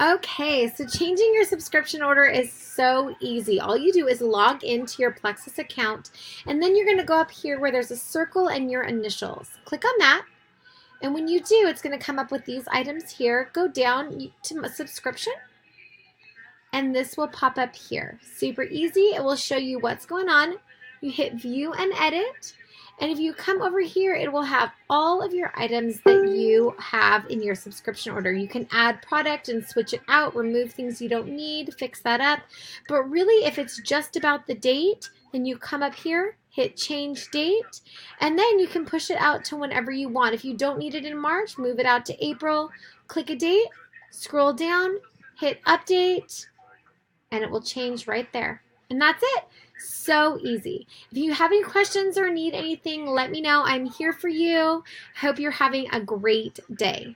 Okay, so changing your subscription order is so easy. All you do is log into your Plexus account, and then you're going to go up here where there's a circle and your initials. Click on that, and when you do, it's going to come up with these items here. Go down to subscription, and this will pop up here. Super easy. It will show you what's going on. You hit view and edit. And if you come over here, it will have all of your items that you have in your subscription order. You can add product and switch it out, remove things you don't need, fix that up. But really, if it's just about the date, then you come up here, hit change date, and then you can push it out to whenever you want. If you don't need it in March, move it out to April, click a date, scroll down, hit update, and it will change right there. And that's it. So easy. If you have any questions or need anything, let me know. I'm here for you. Hope you're having a great day.